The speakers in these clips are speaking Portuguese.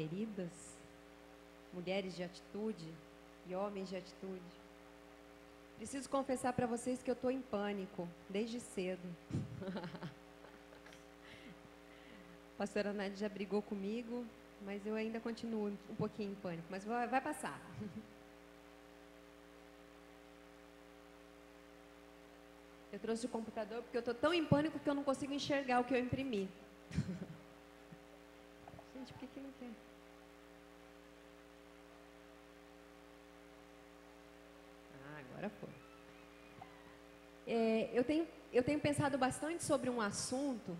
queridas, mulheres de atitude e homens de atitude. Preciso confessar para vocês que eu estou em pânico, desde cedo. A pastora Nádia já brigou comigo, mas eu ainda continuo um pouquinho em pânico, mas vai passar. Eu trouxe o computador porque eu estou tão em pânico que eu não consigo enxergar o que eu imprimi. Gente, por que não quer? Agora foi. Eu tenho pensado bastante sobre um assunto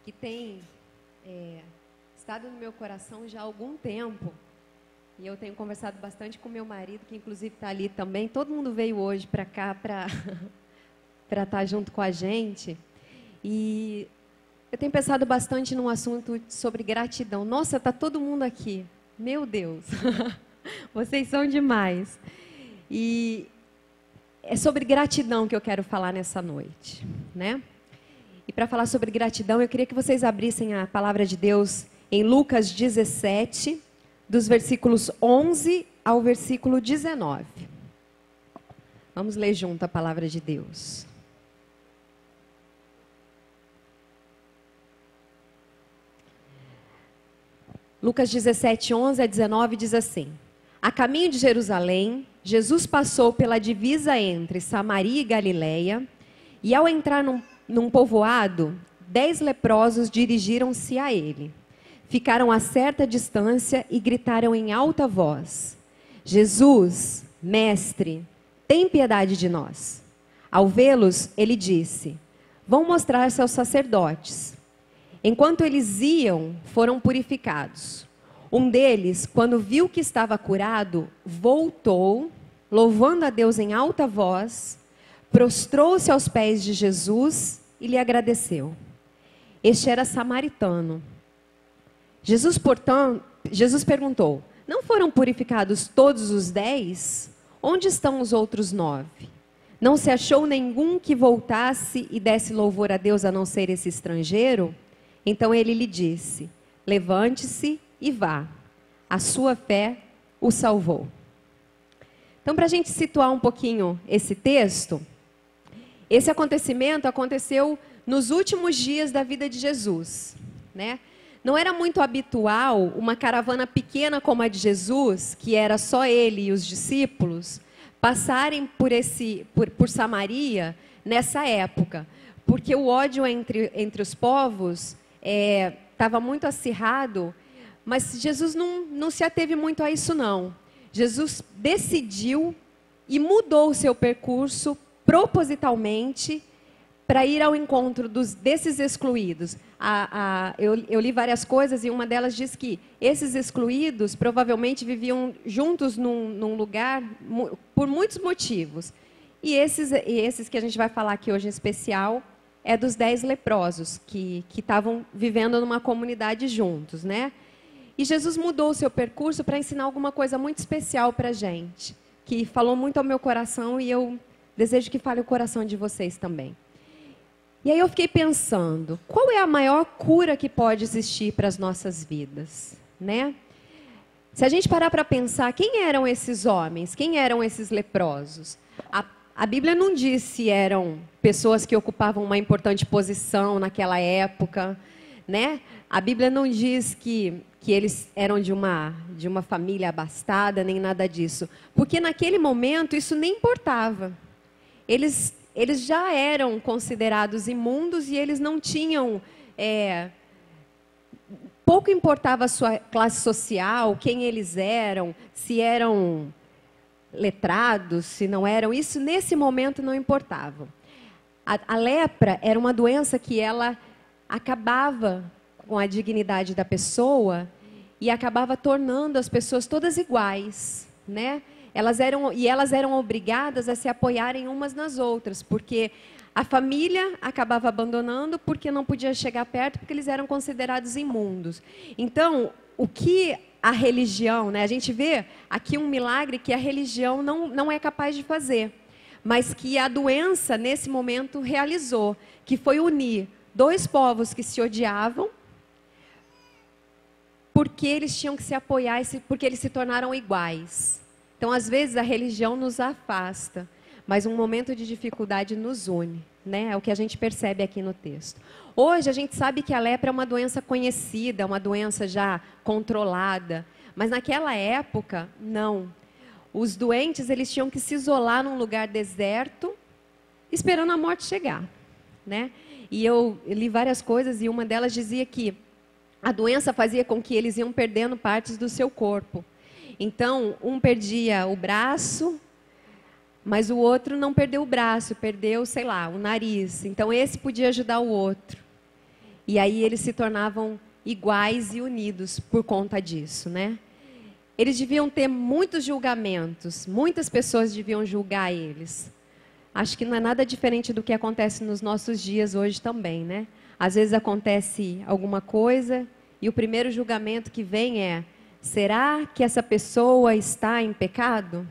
que tem estado no meu coração já há algum tempo. E eu tenho conversado bastante com meu marido, que inclusive está ali também. Todo mundo veio hoje para cá para estar junto com a gente. E eu tenho pensado bastante num assunto sobre gratidão. Nossa, está todo mundo aqui. Meu Deus, vocês são demais. E é sobre gratidão que eu quero falar nessa noite, né? E para falar sobre gratidão, eu queria que vocês abrissem a palavra de Deus em Lucas 17, dos versículos 11 ao versículo 19. Vamos ler junto a palavra de Deus. Lucas 17, 11 a 19 diz assim: A caminho de Jerusalém, Jesus passou pela divisa entre Samaria e Galileia, e ao entrar num povoado, 10 leprosos dirigiram-se a ele. Ficaram a certa distância e gritaram em alta voz: Jesus, mestre, tem piedade de nós. Ao vê-los, ele disse: Vão mostrar-se aos sacerdotes. Enquanto eles iam, foram purificados. Um deles, quando viu que estava curado, voltou, louvando a Deus em alta voz, prostrou-se aos pés de Jesus e lhe agradeceu. Este era samaritano. Jesus perguntou: Não foram purificados todos os 10? Onde estão os outros 9? Não se achou nenhum que voltasse e desse louvor a Deus a não ser esse estrangeiro? Então ele lhe disse: Levante-se e vá. A sua fé o salvou. Então, para a gente situar um pouquinho esse texto, esse acontecimento aconteceu nos últimos dias da vida de Jesus, né? Não era muito habitual uma caravana pequena como a de Jesus, que era só ele e os discípulos, passarem por Samaria nessa época, porque o ódio entre os povos estava muito acirrado, mas Jesus não se ateve muito a isso, não. Jesus decidiu e mudou o seu percurso propositalmente para ir ao encontro desses excluídos. Eu li várias coisas e uma delas diz que esses excluídos provavelmente viviam juntos num lugar por muitos motivos. E esses que a gente vai falar aqui hoje em especial é dos 10 leprosos que estavam vivendo numa comunidade juntos, né? E Jesus mudou o seu percurso para ensinar alguma coisa muito especial para a gente, que falou muito ao meu coração e eu desejo que fale o coração de vocês também. E aí eu fiquei pensando, qual é a maior cura que pode existir para as nossas vidas, né? Se a gente parar para pensar, quem eram esses homens? Quem eram esses leprosos? A Bíblia não diz se eram pessoas que ocupavam uma importante posição naquela época, né? A Bíblia não diz que eles eram de uma família abastada, nem nada disso. Porque naquele momento isso nem importava. Eles já eram considerados imundos e eles não tinham... pouco importava a sua classe social, quem eles eram, se eram letrados, se não eram. Isso nesse momento não importava. A lepra era uma doença que ela acabava com a dignidade da pessoa e acabava tornando as pessoas todas iguais, né? Elas eram obrigadas a se apoiarem umas nas outras, porque a família acabava abandonando porque não podia chegar perto, porque eles eram considerados imundos. Então, o que a religião, né? A gente vê aqui um milagre que a religião não é capaz de fazer, mas que a doença, nesse momento, realizou, que foi unir 2 povos que se odiavam porque eles tinham que se apoiar, porque eles se tornaram iguais. Então, às vezes, a religião nos afasta, mas um momento de dificuldade nos une, né? É o que a gente percebe aqui no texto. Hoje, a gente sabe que a lepra é uma doença conhecida, uma doença já controlada, mas naquela época, não. Os doentes, eles tinham que se isolar num lugar deserto, esperando a morte chegar, né? E eu li várias coisas e uma delas dizia que a doença fazia com que eles iam perdendo partes do seu corpo. Então, um perdia o braço, mas o outro não perdeu o braço, perdeu, sei lá, o nariz. Então, esse podia ajudar o outro. E aí eles se tornavam iguais e unidos por conta disso, né? Eles deviam ter muitos julgamentos, muitas pessoas deviam julgar eles. Acho que não é nada diferente do que acontece nos nossos dias hoje também, né? Às vezes acontece alguma coisa e o primeiro julgamento que vem é: será que essa pessoa está em pecado?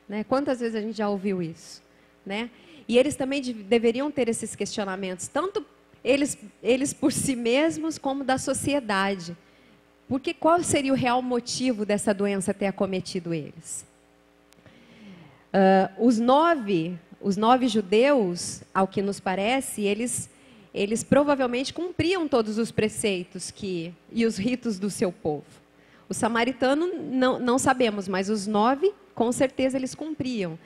Né? Quantas vezes a gente já ouviu isso? Né? E eles também deveriam ter esses questionamentos, tanto eles por si mesmos como da sociedade. Porque qual seria o real motivo dessa doença ter acometido eles? Os nove judeus, ao que nos parece, eles provavelmente cumpriam todos os preceitos e os ritos do seu povo. O samaritano, não sabemos, mas os 9, com certeza, eles cumpriam.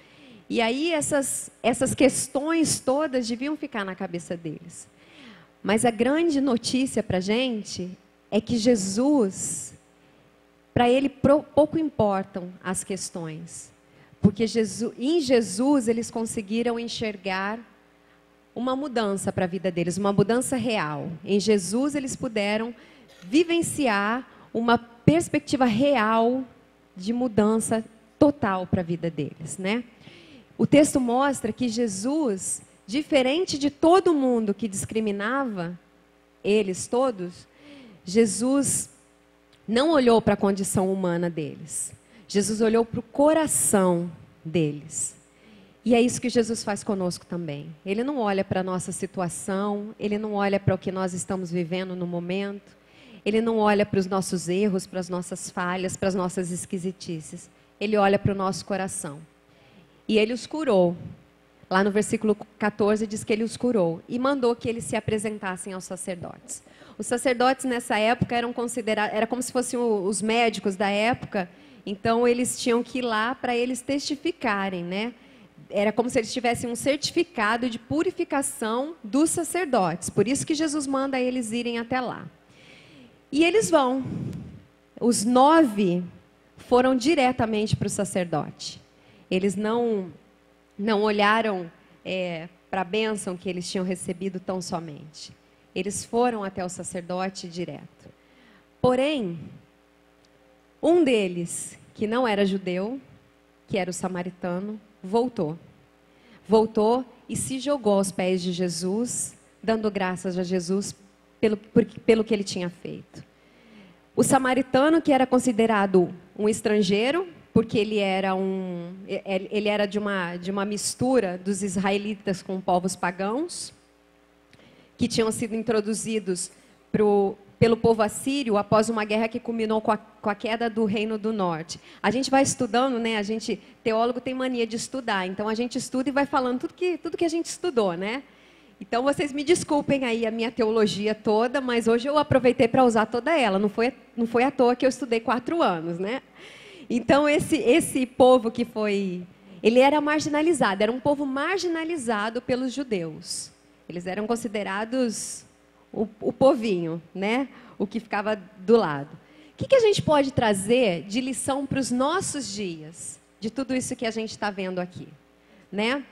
E aí essas questões todas deviam ficar na cabeça deles. Mas a grande notícia para a gente é que Jesus, para ele pouco importam as questões. Porque em Jesus eles conseguiram enxergar uma mudança para a vida deles, uma mudança real. Em Jesus eles puderam vivenciar uma perspectiva real de mudança total para a vida deles, né? O texto mostra que Jesus, diferente de todo mundo que discriminava eles todos, Jesus não olhou para a condição humana deles. Jesus olhou para o coração deles. E é isso que Jesus faz conosco também. Ele não olha para a nossa situação, ele não olha para o que nós estamos vivendo no momento, ele não olha para os nossos erros, para as nossas falhas, para as nossas esquisitices. Ele olha para o nosso coração. E ele os curou. Lá no versículo 14 diz que ele os curou e mandou que eles se apresentassem aos sacerdotes. Os sacerdotes nessa época eram considerados, era como se fossem os médicos da época, então eles tinham que ir lá para eles testificarem, né? Era como se eles tivessem um certificado de purificação dos sacerdotes. Por isso que Jesus manda eles irem até lá. E eles vão. Os 9 foram diretamente para o sacerdote. Eles não olharam para a bênção que eles tinham recebido tão somente. Eles foram até o sacerdote direto. Porém, um deles, que não era judeu, que era o samaritano, voltou. Voltou e se jogou aos pés de Jesus, dando graças a Jesus pelo que ele tinha feito. O samaritano, que era considerado um estrangeiro, porque ele era de uma mistura dos israelitas com povos pagãos, que tinham sido introduzidos pelo povo assírio após uma guerra que culminou com a queda do Reino do Norte. A gente vai estudando, né? Teólogo tem mania de estudar, então a gente estuda e vai falando tudo que a gente estudou, né? Então vocês me desculpem aí a minha teologia toda, mas hoje eu aproveitei para usar toda ela, não foi à toa que eu estudei 4 anos, né? Então esse povo ele era marginalizado, era um povo marginalizado pelos judeus. Eles eram considerados o povinho, né? O que ficava do lado. O que a gente pode trazer de lição para os nossos dias, de tudo isso que a gente está vendo aqui, né?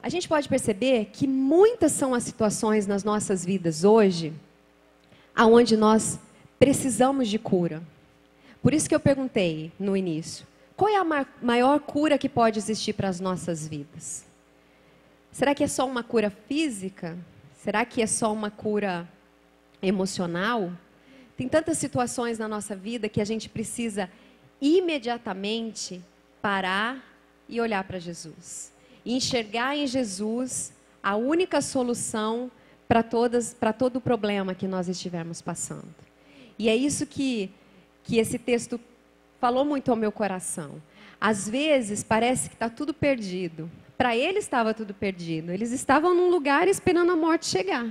A gente pode perceber que muitas são as situações nas nossas vidas hoje, aonde nós precisamos de cura. Por isso que eu perguntei no início, qual é a maior cura que pode existir para as nossas vidas? Será que é só uma cura física? Será que é só uma cura emocional? Tem tantas situações na nossa vida que a gente precisa imediatamente parar e olhar para Jesus. E enxergar em Jesus a única solução para todo o problema que nós estivermos passando. E é isso que esse texto falou muito ao meu coração. Às vezes parece que está tudo perdido. Para eles estava tudo perdido. Eles estavam num lugar esperando a morte chegar.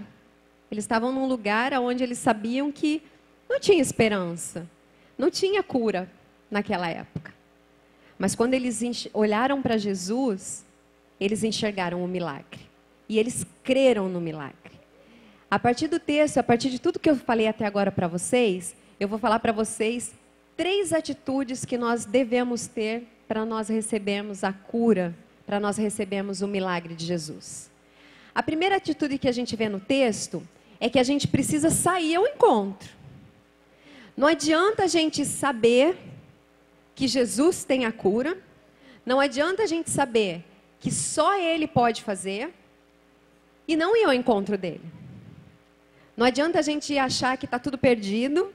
Eles estavam num lugar onde eles sabiam que não tinha esperança, não tinha cura naquela época. Mas quando eles olharam para Jesus, eles enxergaram o milagre. E eles creram no milagre. A partir do texto, a partir de tudo que eu falei até agora para vocês, eu vou falar para vocês 3 atitudes que nós devemos ter para nós recebermos a cura, para nós recebermos o milagre de Jesus. A primeira atitude que a gente vê no texto é que a gente precisa sair ao encontro. Não adianta a gente saber que Jesus tem a cura, não adianta a gente saber que só Ele pode fazer e não ir ao encontro dele. Não adianta a gente achar que está tudo perdido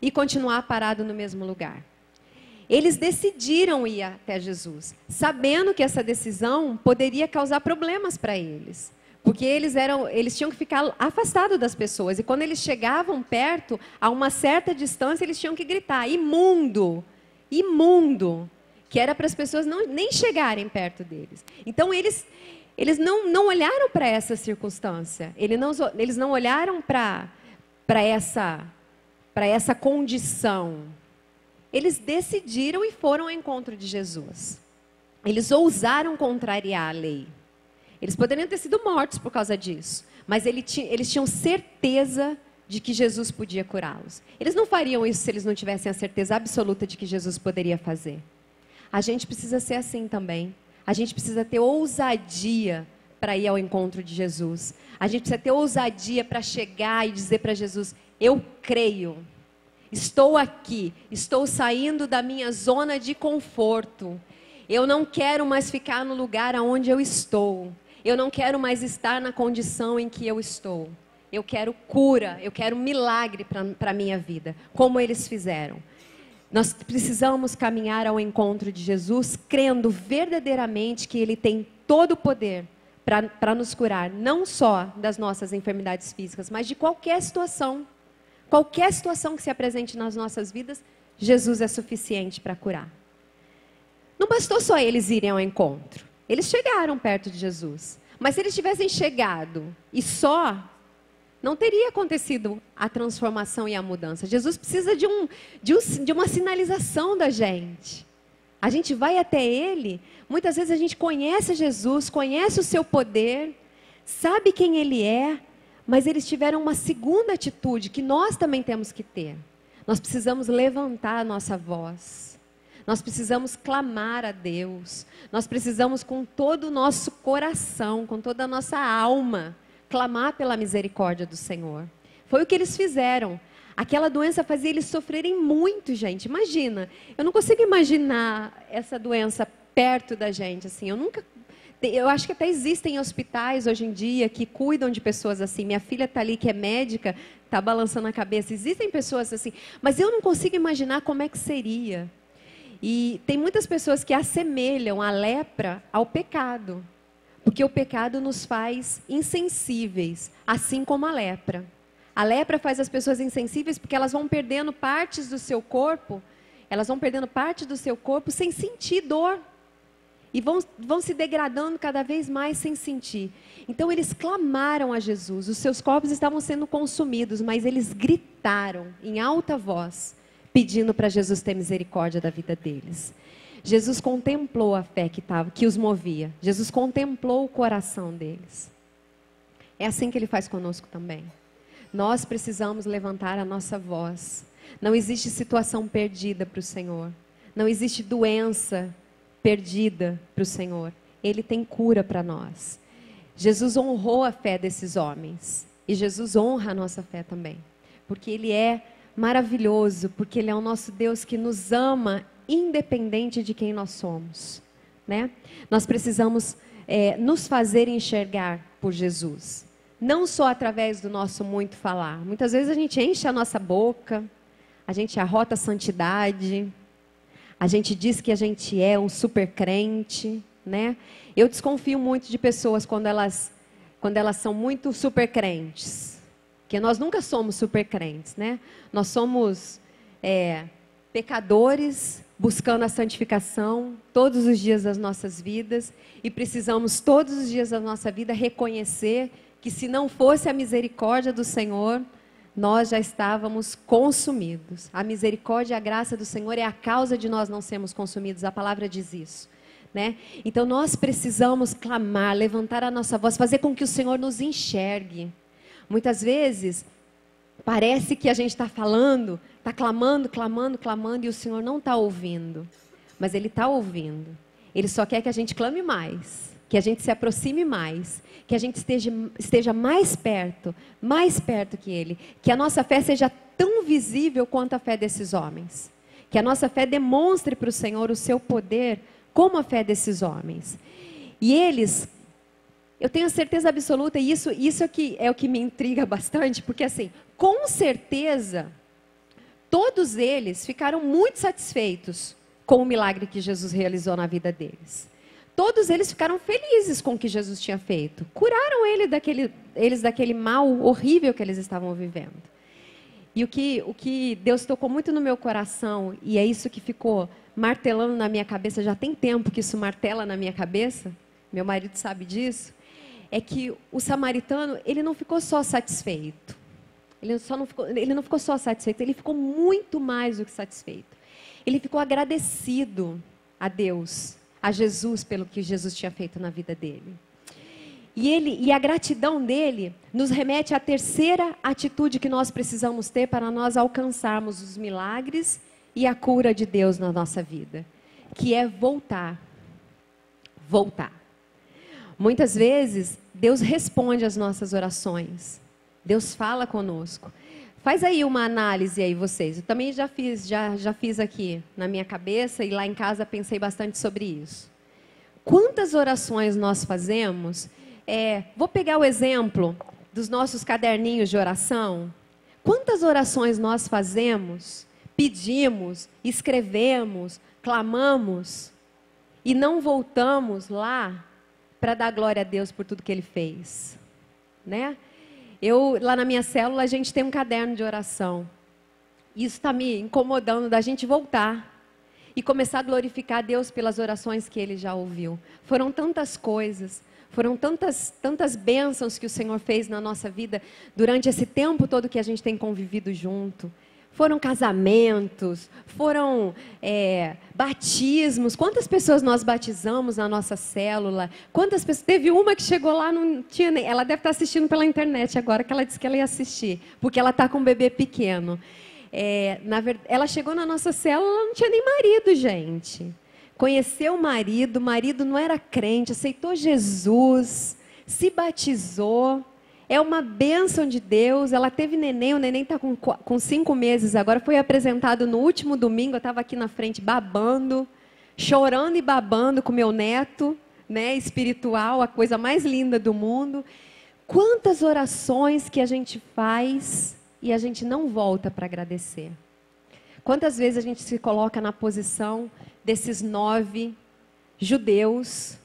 e continuar parado no mesmo lugar. Eles decidiram ir até Jesus, sabendo que essa decisão poderia causar problemas para eles. Porque eles tinham que ficar afastados das pessoas. E quando eles chegavam perto, a uma certa distância, eles tinham que gritar, imundo, imundo. Que era para as pessoas nem chegarem perto deles. Então, eles não olharam para essa circunstância. Eles não olharam para essa condição. Eles decidiram e foram ao encontro de Jesus. Eles ousaram contrariar a lei. Eles poderiam ter sido mortos por causa disso. Mas eles tinham certeza de que Jesus podia curá-los. Eles não fariam isso se eles não tivessem a certeza absoluta de que Jesus poderia fazer. A gente precisa ser assim também. A gente precisa ter ousadia para ir ao encontro de Jesus. A gente precisa ter ousadia para chegar e dizer para Jesus, eu creio. Estou aqui, estou saindo da minha zona de conforto. Eu não quero mais ficar no lugar onde eu estou. Eu não quero mais estar na condição em que eu estou. Eu quero cura, eu quero milagre para a minha vida, como eles fizeram. Nós precisamos caminhar ao encontro de Jesus, crendo verdadeiramente que Ele tem todo o poder para nos curar, não só das nossas enfermidades físicas, mas de qualquer situação. Qualquer situação que se apresente nas nossas vidas, Jesus é suficiente para curar. Não bastou só eles irem ao encontro. Eles chegaram perto de Jesus. Mas se eles tivessem chegado e só, não teria acontecido a transformação e a mudança. Jesus precisa de uma sinalização da gente. A gente vai até Ele, muitas vezes a gente conhece Jesus, conhece o seu poder, sabe quem Ele é, mas eles tiveram uma segunda atitude que nós também temos que ter. Nós precisamos levantar a nossa voz. Nós precisamos clamar a Deus. Nós precisamos com todo o nosso coração, com toda a nossa alma, clamar pela misericórdia do Senhor. Foi o que eles fizeram. Aquela doença fazia eles sofrerem muito, gente. Imagina, eu não consigo imaginar essa doença perto da gente, assim. Eu acho que até existem hospitais hoje em dia que cuidam de pessoas assim. Minha filha está ali, que é médica, está balançando a cabeça. Existem pessoas assim, mas eu não consigo imaginar como é que seria. E tem muitas pessoas que assemelham a lepra ao pecado, porque o pecado nos faz insensíveis, assim como a lepra. A lepra faz as pessoas insensíveis porque elas vão perdendo partes do seu corpo, sem sentir dor. E vão se degradando cada vez mais sem sentir. Então eles clamaram a Jesus, os seus corpos estavam sendo consumidos, mas eles gritaram em alta voz, pedindo para Jesus ter misericórdia da vida deles. Jesus contemplou a fé que os movia. Jesus contemplou o coração deles. É assim que Ele faz conosco também. Nós precisamos levantar a nossa voz. Não existe situação perdida para o Senhor. Não existe doença perdida para o Senhor. Ele tem cura para nós. Jesus honrou a fé desses homens. E Jesus honra a nossa fé também. Porque Ele é maravilhoso, porque Ele é o nosso Deus que nos ama independente de quem nós somos, né? Nós precisamos nos fazer enxergar por Jesus, não só através do nosso muito falar. Muitas vezes a gente enche a nossa boca, a gente arrota a santidade, a gente diz que a gente é um super crente, né? Eu desconfio muito de pessoas quando elas são muito super crentes. Porque nós nunca somos super crentes, né? Nós somos pecadores buscando a santificação todos os dias das nossas vidas e precisamos todos os dias da nossa vida reconhecer que se não fosse a misericórdia do Senhor, nós já estávamos consumidos. A misericórdia e a graça do Senhor é a causa de nós não sermos consumidos. A palavra diz isso, né? Então nós precisamos clamar, levantar a nossa voz, fazer com que o Senhor nos enxergue. Muitas vezes parece que a gente está falando, está clamando, clamando, clamando e o Senhor não está ouvindo. Mas Ele está ouvindo. Ele só quer que a gente clame mais, que a gente se aproxime mais, que a gente esteja mais perto que Ele, que a nossa fé seja tão visível quanto a fé desses homens, que a nossa fé demonstre para o Senhor o seu poder como a fé desses homens. E eles, eu tenho certeza absoluta, e isso aqui é o que me intriga bastante, porque assim, com certeza, todos eles ficaram muito satisfeitos com o milagre que Jesus realizou na vida deles. Todos eles ficaram felizes com o que Jesus tinha feito. Curaram eles daquele mal horrível que eles estavam vivendo. E o que Deus tocou muito no meu coração, e é isso que ficou martelando na minha cabeça, já tem tempo que isso martela na minha cabeça, meu marido sabe disso, é que o samaritano, ele não ficou só satisfeito. Ele não ficou só satisfeito, ele ficou muito mais do que satisfeito. Ele ficou agradecido a Deus, a Jesus, pelo que Jesus tinha feito na vida dele. E a gratidão dele nos remete à terceira atitude que nós precisamos ter para nós alcançarmos os milagres e a cura de Deus na nossa vida, que é voltar. Voltar. Muitas vezes, Deus responde às nossas orações. Deus fala conosco. Faz aí uma análise aí vocês. Eu também já fiz aqui na minha cabeça e lá em casa pensei bastante sobre isso. Quantas orações nós fazemos? Vou pegar o exemplo dos nossos caderninhos de oração. Quantas orações nós fazemos, pedimos, escrevemos, clamamos e não voltamos lá para dar glória a Deus por tudo que Ele fez, né? Lá na minha célula, a gente tem um caderno de oração. Isso está me incomodando da gente voltar e começar a glorificar a Deus pelas orações que Ele já ouviu. Foram tantas coisas, foram tantas bênçãos que o Senhor fez na nossa vida durante esse tempo todo que a gente tem convivido junto. Foram casamentos, foram batismos. Quantas pessoas nós batizamos na nossa célula? Quantas pessoas? Teve uma que chegou lá, não tinha nem. Ela deve estar assistindo pela internet agora, que ela disse que ela ia assistir, porque ela está com um bebê pequeno. Ela chegou na nossa célula, ela não tinha nem marido, gente. Conheceu o marido não era crente, aceitou Jesus, se batizou. É uma bênção de Deus. Ela teve neném, o neném está com 5 meses agora. Foi apresentado no último domingo, eu estava aqui na frente babando, chorando e babando com meu neto, né, espiritual, a coisa mais linda do mundo. Quantas orações que a gente faz e a gente não volta para agradecer. Quantas vezes a gente se coloca na posição desses 9 judeus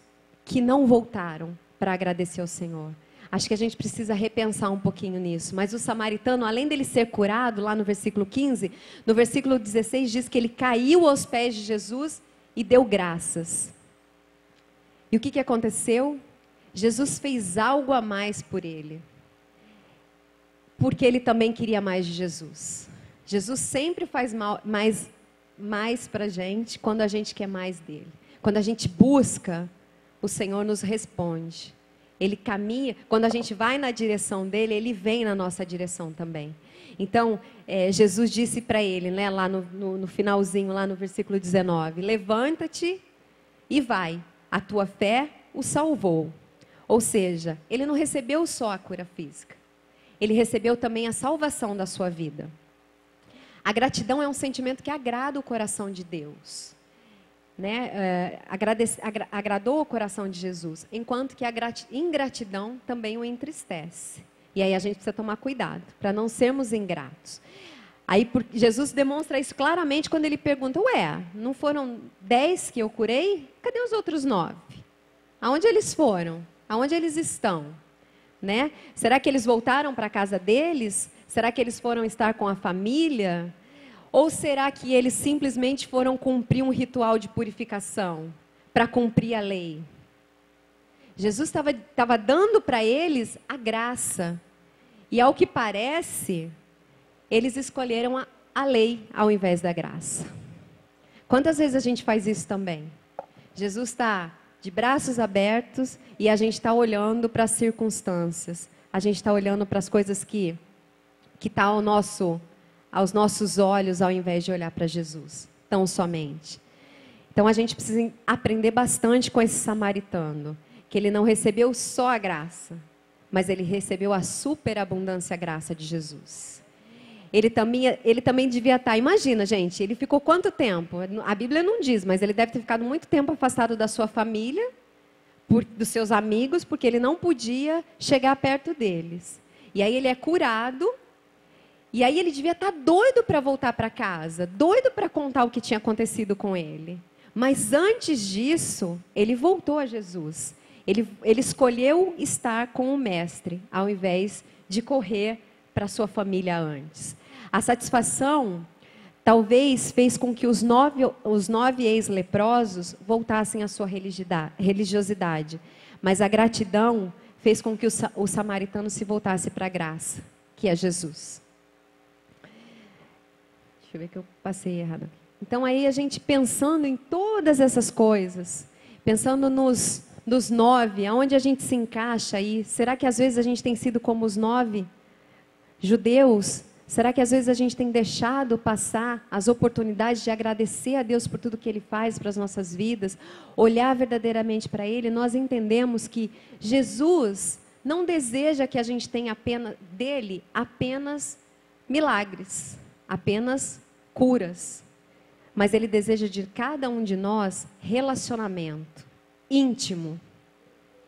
que não voltaram para agradecer ao Senhor. Acho que a gente precisa repensar um pouquinho nisso. Mas o samaritano, além dele ser curado, lá no versículo 15, no versículo 16 diz que ele caiu aos pés de Jesus e deu graças. E o que aconteceu? Jesus fez algo a mais por ele. Porque ele também queria mais de Jesus. Jesus sempre faz mais para a gente quando a gente quer mais dele. Quando a gente busca, o Senhor nos responde. Ele caminha, quando a gente vai na direção dele, ele vem na nossa direção também. Então, Jesus disse para ele, né, lá no finalzinho, lá no versículo 19, levanta-te e vai, a tua fé o salvou. Ou seja, ele não recebeu só a cura física, ele recebeu também a salvação da sua vida. A gratidão é um sentimento que agrada o coração de Deus. Né, agradou o coração de Jesus, enquanto que a ingratidão também o entristece. E aí a gente precisa tomar cuidado, para não sermos ingratos. Aí Jesus demonstra isso claramente quando ele pergunta, não foram 10 que eu curei? Cadê os outros 9? Aonde eles foram? Aonde eles estão? né? Será que eles voltaram para a casa deles? Será que eles foram estar com a família? Ou será que eles simplesmente foram cumprir um ritual de purificação para cumprir a lei? Jesus estava dando para eles a graça. E ao que parece, eles escolheram a lei ao invés da graça. Quantas vezes a gente faz isso também? Jesus está de braços abertos e a gente está olhando para as circunstâncias. A gente está olhando para as coisas que está aos nossos olhos, ao invés de olhar para Jesus, tão somente. Então a gente precisa aprender bastante com esse samaritano, que ele não recebeu só a graça, mas ele recebeu a superabundância graça de Jesus. Ele também devia estar, imagina gente, ele ficou quanto tempo? A Bíblia não diz, mas ele deve ter ficado muito tempo afastado da sua família, dos seus amigos, porque ele não podia chegar perto deles. E aí ele é curado, e aí ele devia estar doido para voltar para casa, doido para contar o que tinha acontecido com ele. Mas antes disso, ele voltou a Jesus. Ele escolheu estar com o mestre, ao invés de correr para a sua família antes. A satisfação talvez fez com que os nove ex-leprosos voltassem à sua religiosidade. Mas a gratidão fez com que o samaritano se voltasse para a graça, que é Jesus. Deixa eu ver que eu passei errado. Então aí a gente pensando em todas essas coisas, pensando nos 9, aonde a gente se encaixa aí, será que às vezes a gente tem sido como os 9 judeus? Será que às vezes a gente tem deixado passar as oportunidades de agradecer a Deus por tudo que Ele faz para as nossas vidas, olhar verdadeiramente para Ele? Nós entendemos que Jesus não deseja que a gente tenha dele apenas milagres, apenas curas, mas Ele deseja de cada um de nós relacionamento íntimo,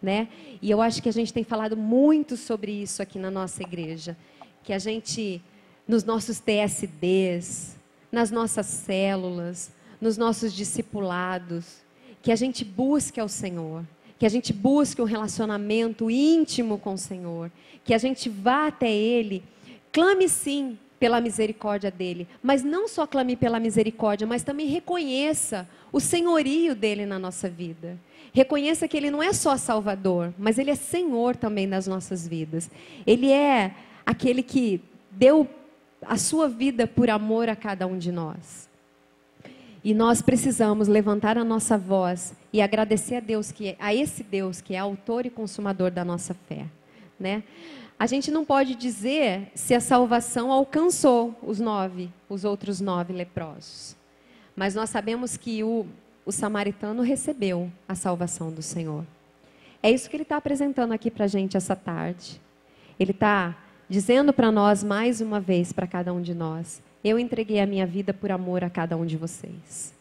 né? E eu acho que a gente tem falado muito sobre isso aqui na nossa igreja, que a gente, nos nossos TSDs, nas nossas células, nos nossos discipulados, que a gente busque ao Senhor, que a gente busque um relacionamento íntimo com o Senhor, que a gente vá até Ele, clame sim pela misericórdia dEle, mas não só clame pela misericórdia, mas também reconheça o senhorio dEle na nossa vida. Reconheça que Ele não é só Salvador, mas Ele é Senhor também das nossas vidas. Ele é aquele que deu a sua vida por amor a cada um de nós. E nós precisamos levantar a nossa voz e agradecer a esse Deus que é autor e consumador da nossa fé, né? A gente não pode dizer se a salvação alcançou os outros 9 leprosos. Mas nós sabemos que o samaritano recebeu a salvação do Senhor. É isso que ele está apresentando aqui para a gente essa tarde. Ele está dizendo para nós mais uma vez, para cada um de nós: eu entreguei a minha vida por amor a cada um de vocês.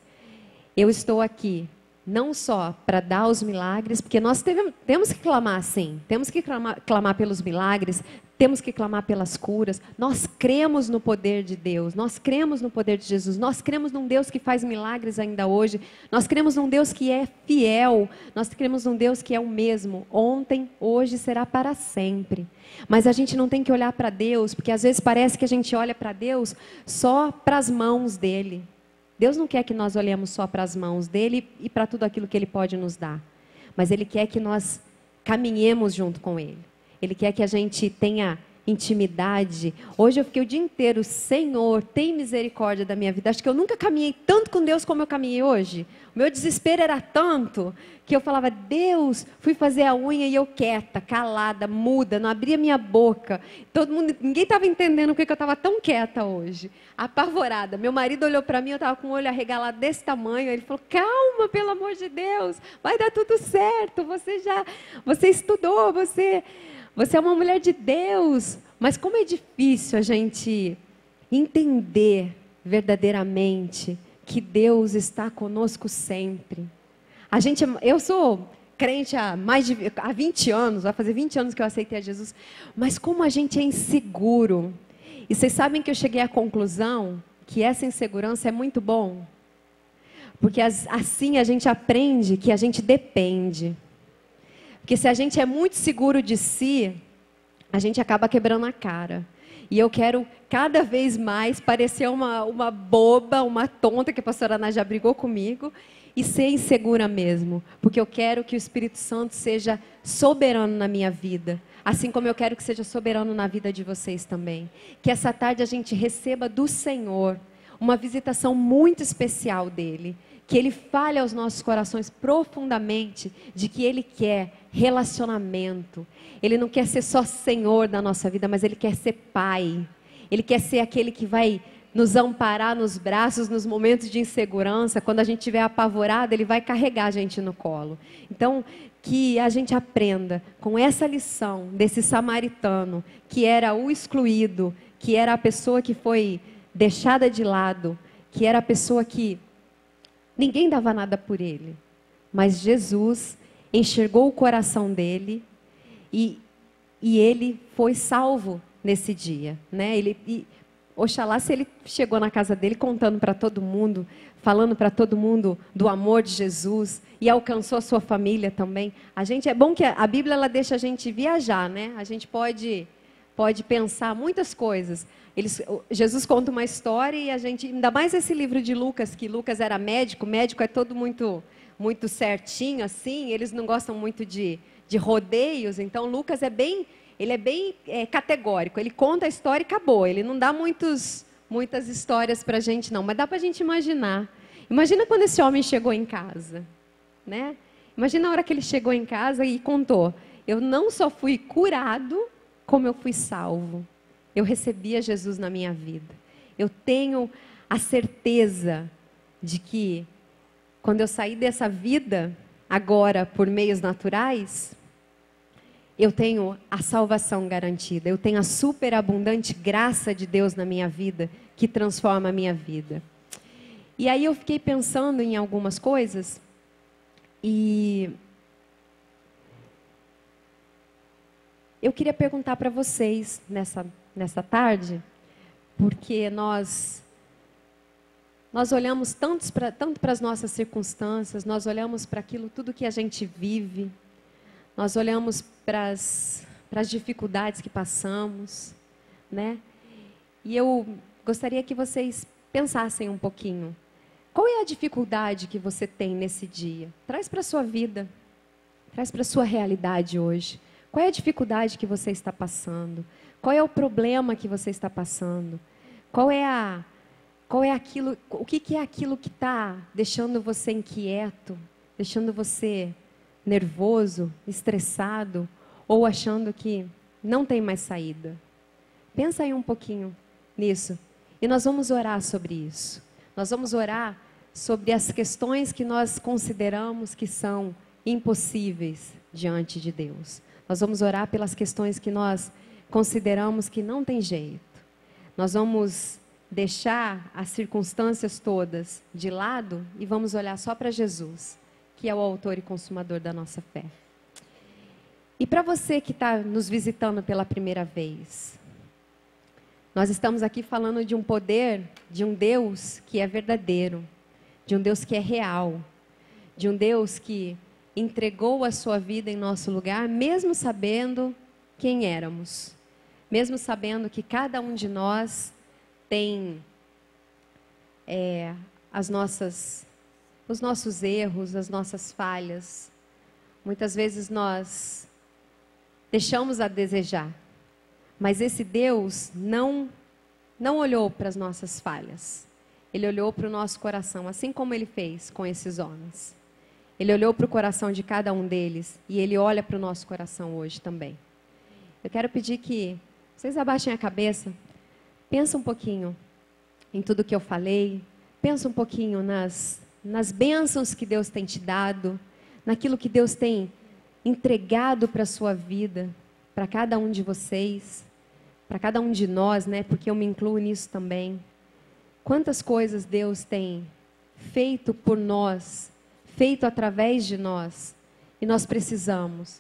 Eu estou aqui não só para dar os milagres, porque nós temos que clamar sim, temos que clamar pelos milagres, temos que clamar pelas curas. Nós cremos no poder de Deus, nós cremos no poder de Jesus, nós cremos num Deus que faz milagres ainda hoje, nós cremos num Deus que é fiel, nós cremos num Deus que é o mesmo, ontem, hoje, será para sempre. Mas a gente não tem que olhar para Deus, porque às vezes parece que a gente olha para Deus só para as mãos dEle. Deus não quer que nós olhemos só para as mãos dEle e para tudo aquilo que Ele pode nos dar. Mas Ele quer que nós caminhemos junto com Ele. Ele quer que a gente tenha intimidade. Hoje eu fiquei o dia inteiro: Senhor, tem misericórdia da minha vida. Acho que eu nunca caminhei tanto com Deus como eu caminhei hoje. O meu desespero era tanto que eu falava: Deus, fui fazer a unha e eu quieta, calada, muda, não abria minha boca. Ninguém estava entendendo por que eu estava tão quieta hoje, apavorada. Meu marido olhou para mim, eu estava com o olho arregalado desse tamanho. Ele falou: calma, pelo amor de Deus, vai dar tudo certo. Você estudou, você é uma mulher de Deus. Mas como é difícil a gente entender verdadeiramente que Deus está conosco sempre. Eu sou crente há 20 anos, vai fazer 20 anos que eu aceitei a Jesus, mas como a gente é inseguro. E vocês sabem que eu cheguei à conclusão que essa insegurança é muito bom, porque assim a gente aprende que a gente depende. Porque se a gente é muito seguro de si, a gente acaba quebrando a cara. E eu quero cada vez mais parecer uma boba, uma tonta, que a pastora Ana já brigou comigo, e ser insegura mesmo. Porque eu quero que o Espírito Santo seja soberano na minha vida. Assim como eu quero que seja soberano na vida de vocês também. Que essa tarde a gente receba do Senhor uma visitação muito especial dEle. Que Ele fale aos nossos corações profundamente de que Ele quer relacionamento. Ele não quer ser só Senhor da nossa vida, mas Ele quer ser Pai. Ele quer ser aquele que vai nos amparar nos braços nos momentos de insegurança. Quando a gente estiver apavorado, Ele vai carregar a gente no colo. Então, que a gente aprenda com essa lição desse samaritano, que era o excluído, que era a pessoa que foi deixada de lado, que era a pessoa que ninguém dava nada por ele. Mas Jesus enxergou o coração dele e ele foi salvo nesse dia, né? Oxalá se ele chegou na casa dele contando para todo mundo, falando para todo mundo do amor de Jesus e alcançou a sua família também. É bom que a Bíblia ela deixa a gente viajar, né? A gente pode pensar muitas coisas. Jesus conta uma história e a gente, ainda mais esse livro de Lucas, que Lucas era médico é todo muito certinho assim, eles não gostam muito de rodeios, então Lucas é bem categórico, ele conta a história e acabou, ele não dá muitas histórias para a gente não, mas dá para a gente imaginar. Imagina quando esse homem chegou em casa, né? Imagina a hora que ele chegou em casa e contou, eu não só fui curado, como eu fui salvo. Eu recebia Jesus na minha vida. Eu tenho a certeza de que quando eu sair dessa vida, agora por meios naturais, eu tenho a salvação garantida. Eu tenho a superabundante graça de Deus na minha vida, que transforma a minha vida. E aí eu fiquei pensando em algumas coisas e eu queria perguntar para vocês nessa tarde, porque nós olhamos tanto para as nossas circunstâncias, nós olhamos para aquilo tudo que a gente vive, nós olhamos para as dificuldades que passamos, né? E eu gostaria que vocês pensassem um pouquinho. Qual é a dificuldade que você tem nesse dia? Traz para a sua vida, traz para a sua realidade hoje. Qual é a dificuldade que você está passando? Qual é o problema que você está passando? O que é aquilo que está deixando você inquieto, deixando você nervoso, estressado, ou achando que não tem mais saída? Pensa aí um pouquinho nisso. E nós vamos orar sobre isso. Nós vamos orar sobre as questões que nós consideramos que são impossíveis diante de Deus. Nós vamos orar pelas questões que nós consideramos que não tem jeito. Nós vamos deixar as circunstâncias todas de lado e vamos olhar só para Jesus, que é o autor e consumador da nossa fé. E para você que está nos visitando pela primeira vez, nós estamos aqui falando de um poder, de um Deus que é verdadeiro, de um Deus que é real, de um Deus que entregou a sua vida em nosso lugar, mesmo sabendo quem éramos, mesmo sabendo que cada um de nós tem os nossos erros, as nossas falhas. Muitas vezes nós deixamos a desejar, mas esse Deus não olhou para as nossas falhas. Ele olhou para o nosso coração, assim como Ele fez com esses homens. Ele olhou para o coração de cada um deles e Ele olha para o nosso coração hoje também. Eu quero pedir que vocês abaixem a cabeça, pensa um pouquinho em tudo que eu falei, pensa um pouquinho nas bênçãos que Deus tem te dado, naquilo que Deus tem entregado para a sua vida, para cada um de vocês, para cada um de nós, né? Porque eu me incluo nisso também. Quantas coisas Deus tem feito por nós, feito através de nós, e nós precisamos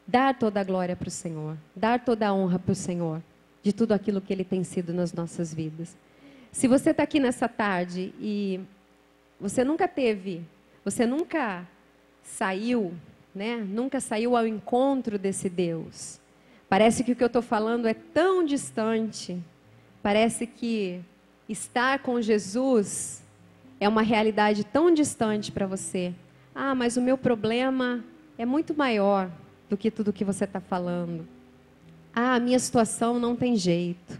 dar toda a glória para o Senhor, dar toda a honra para o Senhor, de tudo aquilo que Ele tem sido nas nossas vidas. Se você está aqui nessa tarde e você nunca saiu, né? Nunca saiu ao encontro desse Deus, Parece que o que eu estou falando é tão distante. Parece que estar com Jesus é uma realidade tão distante para você. Ah, mas o meu problema é muito maior do que tudo que você está falando. Ah, a minha situação não tem jeito.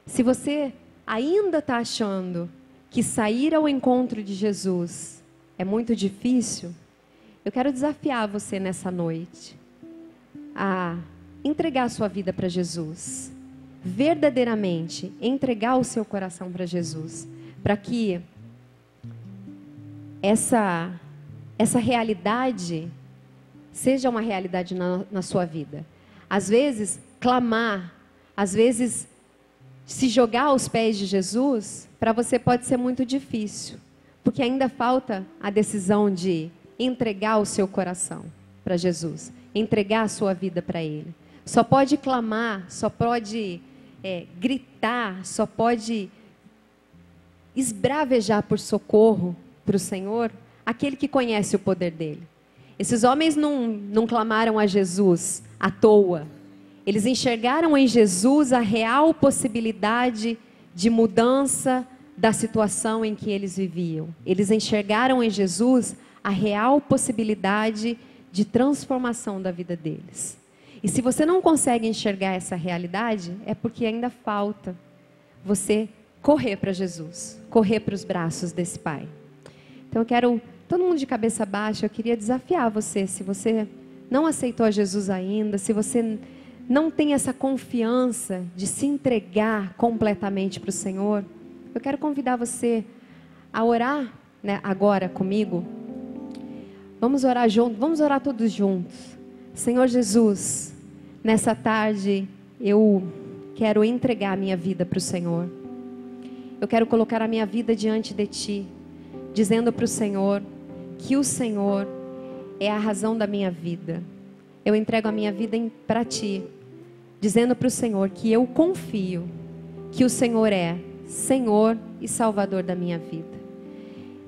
Se você ainda está achando que sair ao encontro de Jesus é muito difícil, eu quero desafiar você nessa noite a entregar a sua vida para Jesus. Verdadeiramente entregar o seu coração para Jesus. Para que essa realidade seja uma realidade na sua vida. Às vezes, clamar, às vezes, se jogar aos pés de Jesus, para você pode ser muito difícil. Porque ainda falta a decisão de entregar o seu coração para Jesus. Entregar a sua vida para Ele. Só pode clamar, só pode gritar, só pode esbravejar por socorro para o Senhor, aquele que conhece o poder dele. Esses homens não clamaram a Jesus à toa. Eles enxergaram em Jesus a real possibilidade de mudança da situação em que eles viviam. Eles enxergaram em Jesus a real possibilidade de transformação da vida deles. E se você não consegue enxergar essa realidade, é porque ainda falta você correr para Jesus, correr para os braços desse Pai. Então eu quero, todo mundo de cabeça baixa, eu queria desafiar você, se você não aceitou a Jesus ainda, se você não tem essa confiança de se entregar completamente para o Senhor, eu quero convidar você a orar, né, agora comigo. Vamos orar juntos, vamos orar todos juntos. Senhor Jesus, nessa tarde eu quero entregar a minha vida para o Senhor. Eu quero colocar a minha vida diante de Ti, dizendo para o Senhor que o Senhor é a razão da minha vida. Eu entrego a minha vida para Ti, dizendo para o Senhor que eu confio que o Senhor é Senhor e Salvador da minha vida.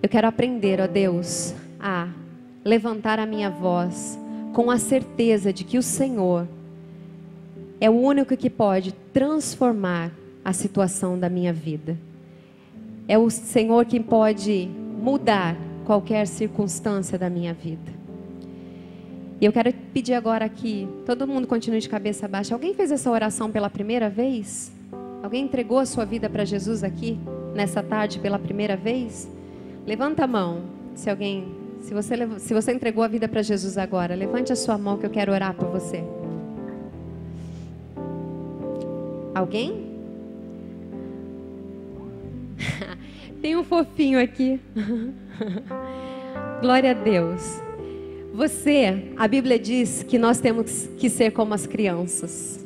Eu quero aprender, ó Deus, a levantar a minha voz com a certeza de que o Senhor é o único que pode transformar a situação da minha vida. É o Senhor que pode mudar qualquer circunstância da minha vida. E eu quero pedir agora que todo mundo continue de cabeça baixa. Alguém fez essa oração pela primeira vez? Alguém entregou a sua vida para Jesus aqui, nessa tarde, pela primeira vez? Levanta a mão. Se você entregou a vida para Jesus agora, levante a sua mão que eu quero orar por você. Alguém? Tem um fofinho aqui. Glória a Deus. A Bíblia diz que nós temos que ser como as crianças.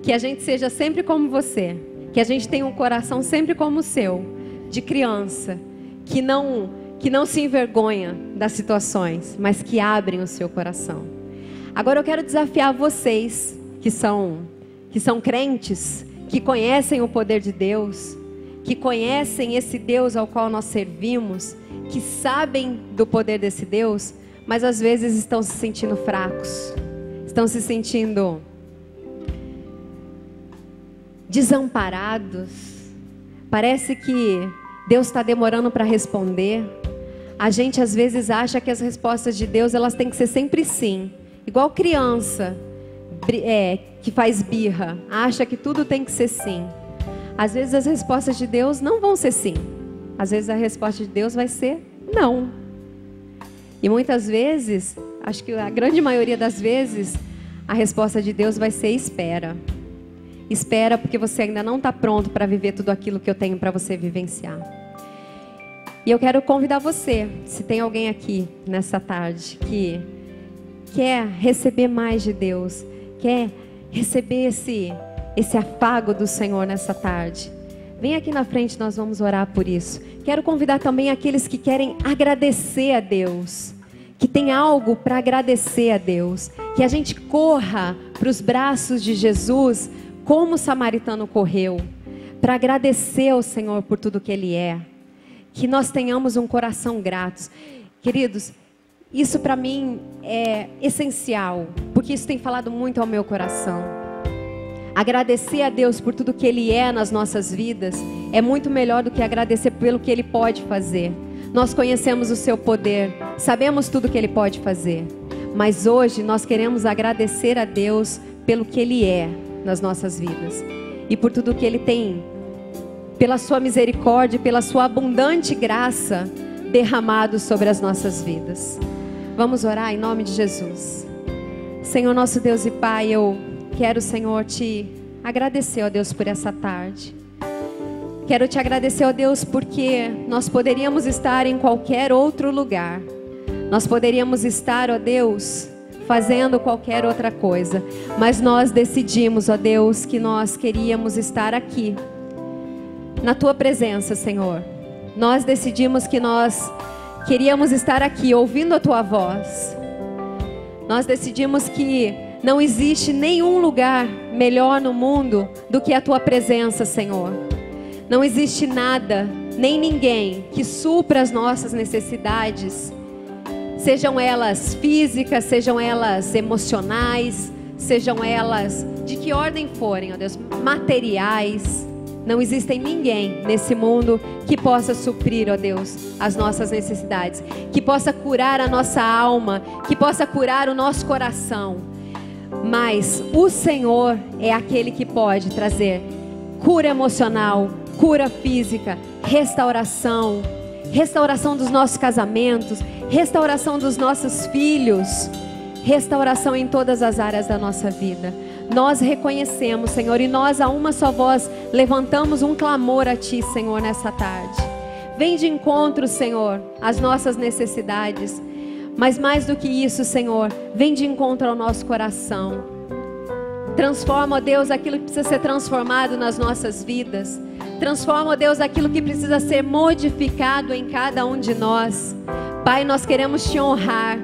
Que a gente seja sempre como você. Que a gente tenha um coração sempre como o seu, de criança. Que não se envergonha das situações, mas que abrem o seu coração. Agora eu quero desafiar vocês que são crentes, que conhecem o poder de Deus, que conhecem esse Deus ao qual nós servimos, que sabem do poder desse Deus, mas às vezes estão se sentindo fracos, estão se sentindo desamparados. Parece que Deus está demorando para responder. A gente às vezes acha que as respostas de Deus elas têm que ser sempre sim, igual criança que faz birra, acha que tudo tem que ser sim. Às vezes as respostas de Deus não vão ser sim. Às vezes a resposta de Deus vai ser não. E muitas vezes, acho que a grande maioria das vezes, a resposta de Deus vai ser espera. Espera porque você ainda não está pronto para viver tudo aquilo que eu tenho para você vivenciar. E eu quero convidar você, se tem alguém aqui nessa tarde que quer receber mais de Deus, quer receber esse afago do Senhor nessa tarde, vem aqui na frente, nós vamos orar por isso. Quero convidar também aqueles que querem agradecer a Deus, que tem algo para agradecer a Deus, que a gente corra para os braços de Jesus, como o samaritano correu, para agradecer ao Senhor por tudo que Ele é, que nós tenhamos um coração grato. Queridos, isso para mim é essencial, porque isso tem falado muito ao meu coração. Agradecer a Deus por tudo que Ele é nas nossas vidas é muito melhor do que agradecer pelo que Ele pode fazer. Nós conhecemos o seu poder, sabemos tudo que Ele pode fazer, mas hoje nós queremos agradecer a Deus pelo que Ele é nas nossas vidas e por tudo que Ele tem, pela sua misericórdia, pela sua abundante graça derramado sobre as nossas vidas. Vamos orar em nome de Jesus. Senhor nosso Deus e Pai, eu quero, Senhor, te agradecer, ó Deus, por essa tarde. Quero te agradecer, ó Deus, porque nós poderíamos estar em qualquer outro lugar. Nós poderíamos estar, ó Deus, fazendo qualquer outra coisa. Mas nós decidimos, ó Deus, que nós queríamos estar aqui, na Tua presença, Senhor. Nós decidimos que nós queríamos estar aqui, ouvindo a Tua voz. Nós decidimos que não existe nenhum lugar melhor no mundo do que a Tua presença, Senhor. Não existe nada, nem ninguém que supra as nossas necessidades, sejam elas físicas, sejam elas emocionais, sejam elas de que ordem forem, ó Deus, materiais. Não existe ninguém nesse mundo que possa suprir, ó Deus, as nossas necessidades, que possa curar a nossa alma, que possa curar o nosso coração. Mas o Senhor é aquele que pode trazer cura emocional, cura física, restauração, restauração dos nossos casamentos, restauração dos nossos filhos, restauração em todas as áreas da nossa vida. Nós reconhecemos, Senhor, e nós a uma só voz levantamos um clamor a Ti, Senhor, nessa tarde. Vem de encontro, Senhor, às nossas necessidades, mas mais do que isso, Senhor, vem de encontro ao nosso coração. Transforma, ó Deus, aquilo que precisa ser transformado nas nossas vidas. Transforma, ó Deus, aquilo que precisa ser modificado em cada um de nós. Pai, nós queremos Te honrar,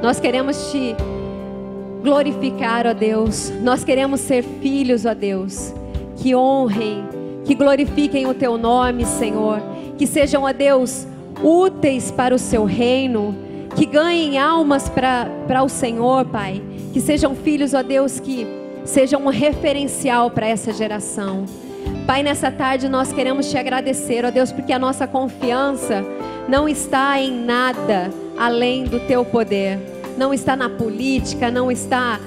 nós queremos Te glorificar, ó Deus. Nós queremos ser filhos, ó Deus, que honrem, que glorifiquem o Teu nome, Senhor. Que sejam, ó Deus, úteis para o Seu reino, que ganhem almas para o Senhor, Pai. Que sejam filhos, ó Deus, que sejam um referencial para essa geração. Pai, nessa tarde nós queremos Te agradecer, ó Deus, porque a nossa confiança não está em nada além do Teu poder. Não está na política, não está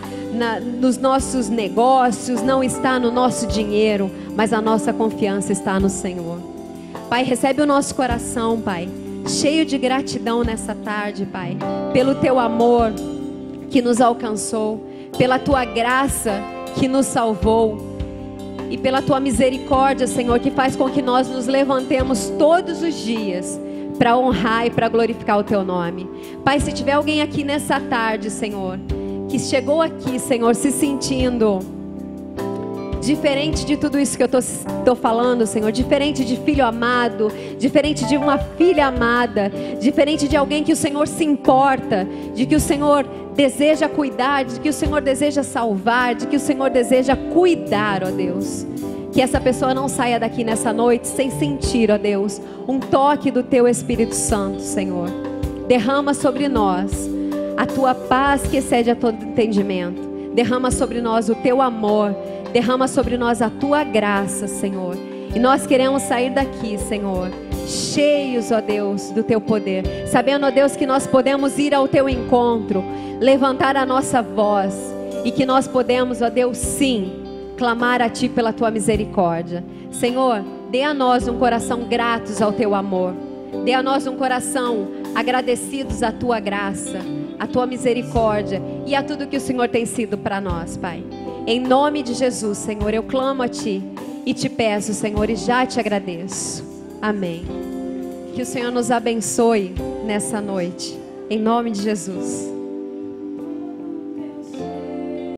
nos nossos negócios, não está no nosso dinheiro, mas a nossa confiança está no Senhor. Pai, recebe o nosso coração, Pai, cheio de gratidão nessa tarde, Pai, pelo Teu amor que nos alcançou, pela Tua graça que nos salvou e pela Tua misericórdia, Senhor, que faz com que nós nos levantemos todos os dias para honrar e para glorificar o Teu nome. Pai, se tiver alguém aqui nessa tarde, Senhor, que chegou aqui, Senhor, se sentindo diferente de tudo isso que eu tô falando, Senhor, diferente de filho amado, diferente de uma filha amada, diferente de alguém que o Senhor se importa, de que o Senhor deseja cuidar, de que o Senhor deseja salvar, de que o Senhor deseja cuidar, ó Deus. Que essa pessoa não saia daqui nessa noite sem sentir, ó Deus, um toque do Teu Espírito Santo, Senhor. Derrama sobre nós a Tua paz que excede a todo entendimento. Derrama sobre nós o Teu amor. Derrama sobre nós a Tua graça, Senhor. E nós queremos sair daqui, Senhor, cheios, ó Deus, do Teu poder. Sabendo, ó Deus, que nós podemos ir ao Teu encontro, levantar a nossa voz. E que nós podemos, ó Deus, sim, clamar a Ti pela Tua misericórdia. Senhor, dê a nós um coração gratos ao Teu amor. Dê a nós um coração agradecidos à Tua graça, à Tua misericórdia e a tudo que o Senhor tem sido para nós, Pai. Em nome de Jesus, Senhor, eu clamo a Ti e Te peço, Senhor, e já Te agradeço. Amém. Que o Senhor nos abençoe nessa noite. Em nome de Jesus.